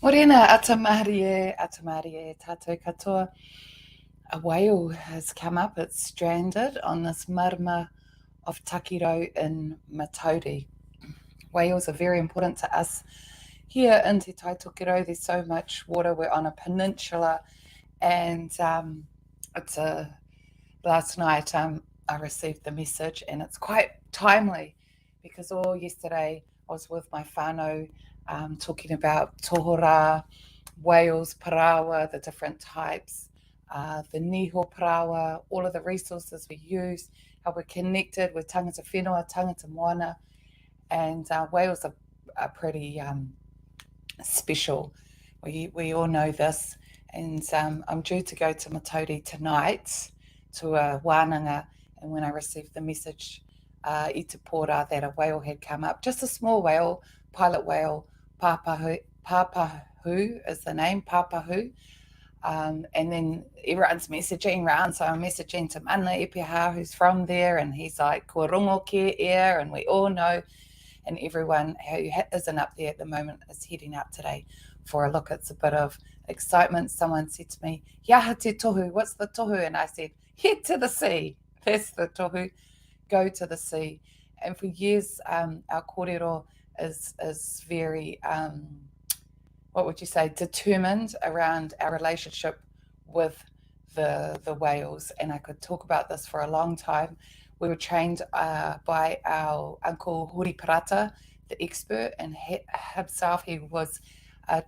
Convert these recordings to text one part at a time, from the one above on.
Morena, atamarie, tatou katoa. A whale has come up. It's stranded on this marama of Takirau in Matauri. Whales are very important to us here in Te Tai Takirau. There's so much water. We're on a peninsula, and it's a. Last night, I received the message, and it's quite timely because all yesterday I was with my whānau talking about tohora, whales, parawa, the different types, the niho parawa, all of the resources we use, how we're connected with tangata whenua, tangata moana, and whales are pretty special. We all know this, and I'm due to go to Matauri tonight to a wānanga, and when I received the message i te pōra that a whale had come up, just a small whale, pilot whale, Papahu is the name, Papahu. And then everyone's messaging around, so I'm messaging to Mana Epiha, who's from there, and he's like, ko rongo ke air, and we all know, and everyone who isn't up there at the moment is heading up today for a look. It's a bit of excitement. Someone said to me, Yaha te tohu, what's the tohu? And I said, head to the sea. That's the tohu, go to the sea. And for years, our kōrero is very, what would you say, determined around our relationship with the whales. And I could talk about this for a long time. We were trained by our uncle Hori Parata, the expert, and himself, he was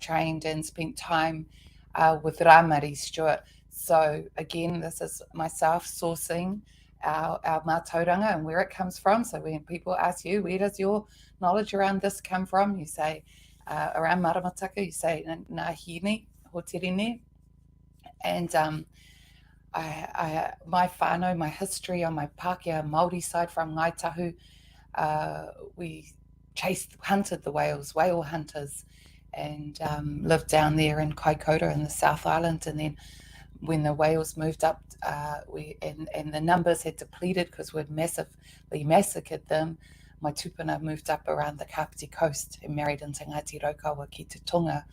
trained and spent time with Ramari Stewart. So again, this is myself sourcing our mātauranga and where it comes from. So when people ask you, where does your knowledge around this come from? You say, around maramataka, you say, nā hine, hoterine. And my whānau, my history on my Pākehā Māori side from Ngaitahu, we hunted the whales, whale hunters, and lived down there in Kaikoura in the South Island. And then when the whales moved up, and the numbers had depleted because we'd massively massacred them, my tupuna moved up around the Kapiti coast and married into Ngāti Raukawa ki te Tonga,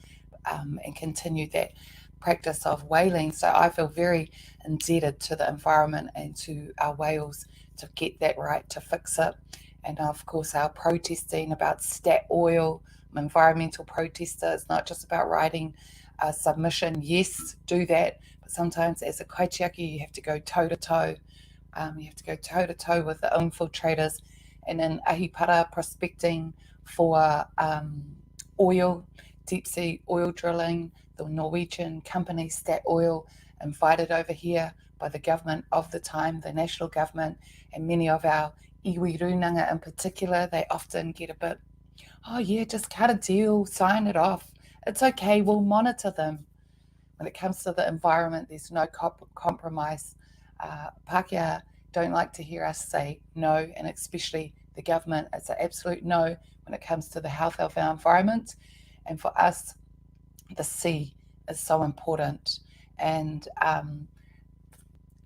and continued that practice of whaling. So I feel very indebted to the environment and to our whales to get that right, to fix it. And of course, our protesting about stat oil. I'm an environmental protester. It's not just about writing a submission. Yes, do that. But sometimes as a kaitiaki, you have to go toe-to-toe. You have to go toe-to-toe with the infiltrators. And in ahipara prospecting for oil, deep sea oil drilling, the Norwegian company Stat Oil, invited over here by the government of the time, the national government, and many of our iwi runanga in particular, they often get a bit, oh yeah, just cut a deal, sign it off. It's okay, we'll monitor them. When it comes to the environment, there's no compromise. Pākehā don't like to hear us say no, and especially the government, it's an absolute no when it comes to the health of our environment. And for us, the sea is so important, and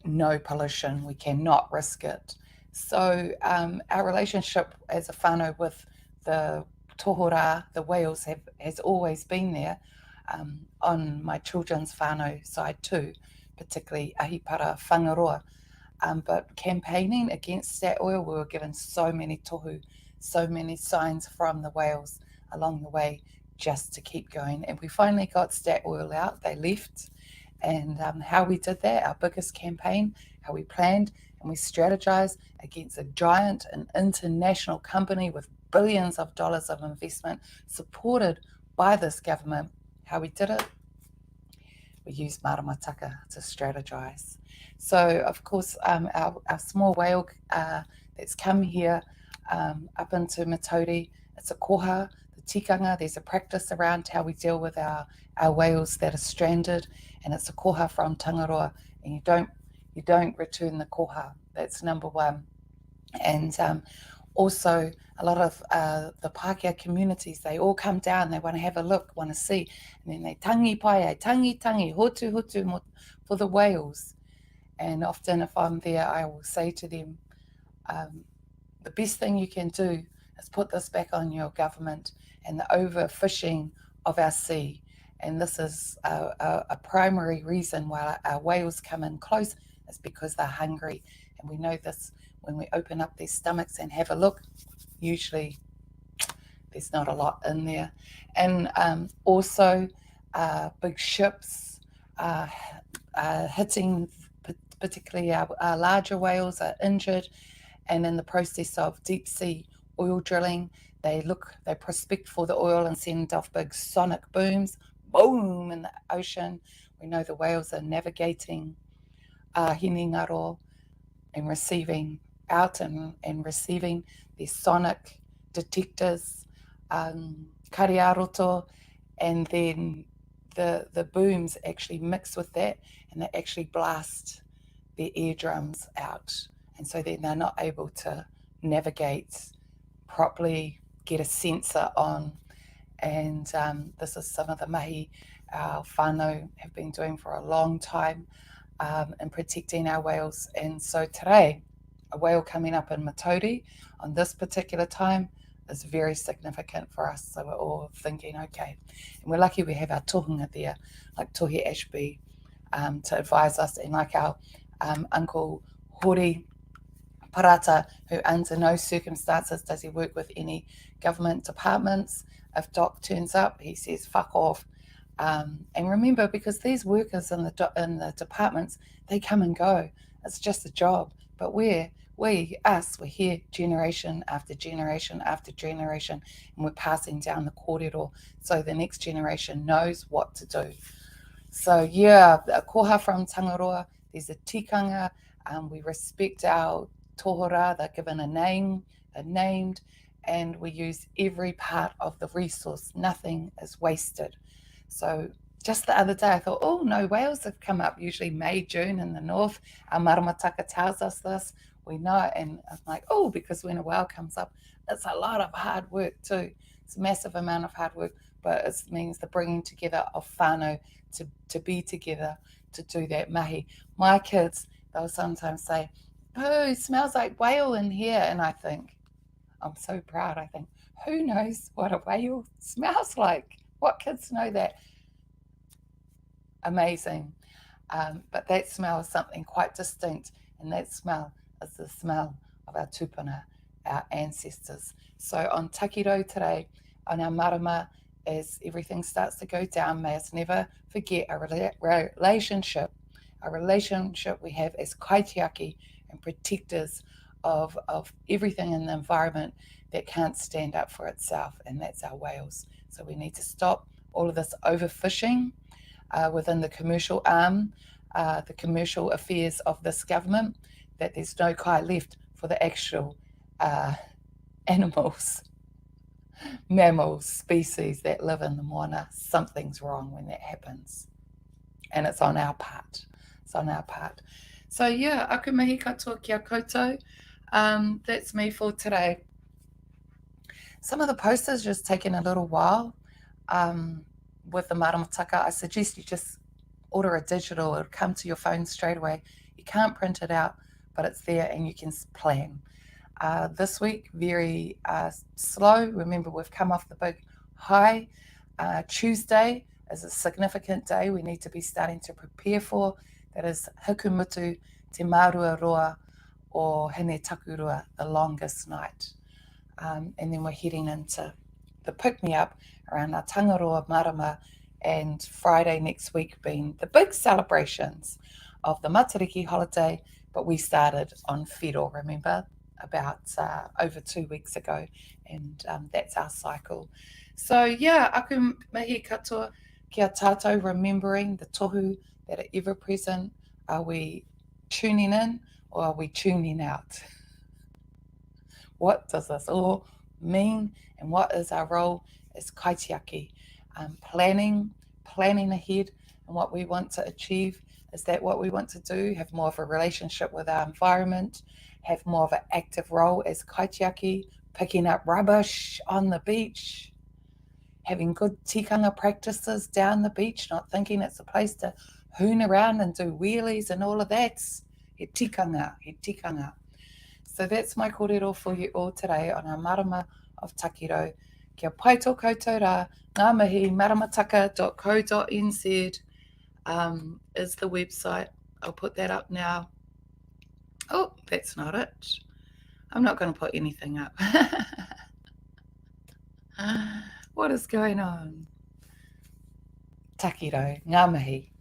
no pollution, we cannot risk it. So our relationship as a whānau with the tohora, the whales, has always been there. On my children's whānau side too, particularly ahipara whangaroa. But campaigning against stat oil, we were given so many tohu, so many signs from the whales along the way just to keep going. And we finally got stat oil out, they left. And how we did that, our biggest campaign, how we planned and we strategized against a giant and international company with billions of dollars of investment supported by this government. How we did it, we used maramataka to strategize. So, of course, our small whale that's come here up into Matauri, it's a koha, the tikanga. There's a practice around how we deal with our whales that are stranded, and it's a koha from Tangaroa, and you don't return the koha. That's number one. And also, a lot of the Pākehā communities, they all come down, they want to have a look, want to see, and then they tangi paia, tangi, hotu for the whales. And often if I'm there, I will say to them, the best thing you can do is put this back on your government and the overfishing of our sea. And this is a primary reason why our whales come in close, is because they're hungry. And we know this when we open up their stomachs and have a look, usually there's not a lot in there. And also, big ships uh, hitting, particularly our larger whales, are injured. And in the process of deep sea oil drilling, they prospect for the oil and send off big sonic booms, boom, in the ocean. We know the whales are navigating hinengaro and receiving out and receiving their sonic detectors, kariaroto, and then the booms actually mix with that, and they actually blast their eardrums out. And so then they're not able to navigate properly, get a sensor on. And this is some of the mahi our whānau have been doing for a long time in protecting our whales. And so today, a whale coming up in Matauri on this particular time is very significant for us. So we're all thinking, okay, and we're lucky we have our tohunga there, like Tohi Ashby, to advise us, and like our Uncle Hori Parata, who under no circumstances does he work with any government departments. If Doc turns up, he says, fuck off. And remember, because these workers in the departments, they come and go. It's just a job. But we're here generation after generation after generation, and we're passing down the kōrero so the next generation knows what to do. So yeah, a koha from Tangaroa, there's a tikanga. We respect our tohora, they're given a name, they're named, and we use every part of the resource. Nothing is wasted. So just the other day I thought, oh, no whales have come up, usually May, June in the north. Our maramataka tells us this, we know, and I'm like, oh, because when a whale comes up, it's a lot of hard work too. It's a massive amount of hard work, but it means the bringing together of whānau to be together to do that mahi. My kids, they'll sometimes say, oh, it smells like whale in here. And I think, I'm so proud. I think, who knows what a whale smells like? What kids know that? Amazing. But that smell is something quite distinct, and that smell is the smell of our tupuna, our ancestors. So on Takirau today, on our marama, as everything starts to go down, may us never forget our relationship we have as kaitiaki and protectors of everything in the environment that can't stand up for itself, and that's our whales. So we need to stop all of this overfishing within the commercial arm, the commercial affairs of this government, that there's no kai left for the actual animals, mammals, species that live in the moana. Something's wrong when that happens. And it's on our part. It's on our part. So yeah, aku mihi katoa kia koutou. That's me for today. Some of the posters just taking a little while. With the maramataka, I suggest you just order a digital. It'll come to your phone straight away. You can't print it out, but it's there and you can plan. This week, very slow. Remember, we've come off the big high. Tuesday is a significant day we need to be starting to prepare for. That is Hikumutu Te Marua Roa, or Hine Takurua, the longest night. And then we're heading into the pick-me-up around our Tangaroa Marama, and Friday next week being the big celebrations of the Matariki holiday, but we started on Whiro, remember, about over 2 weeks ago, and that's our cycle. So yeah, aku mihi katoa kia tātou, remembering the tohu that are ever present. Are we tuning in or are we tuning out? What does this all mean, and what is our role as kaitiaki? Planning ahead and what we want to achieve. Is that what we want to do? Have more of a relationship with our environment, have more of an active role as kaitiaki, picking up rubbish on the beach, having good tikanga practices down the beach, not thinking it's a place to hoon around and do wheelies and all of that. He tikanga. So that's my kōrero for you all today on our marama of Takirau. Kia pai tō koutou rā, Ngāmihi maramataka.co.nz is the website. I'll put that up now. Oh, that's not it. I'm not going to put anything up. What is going on? Takirau, ngā mihi.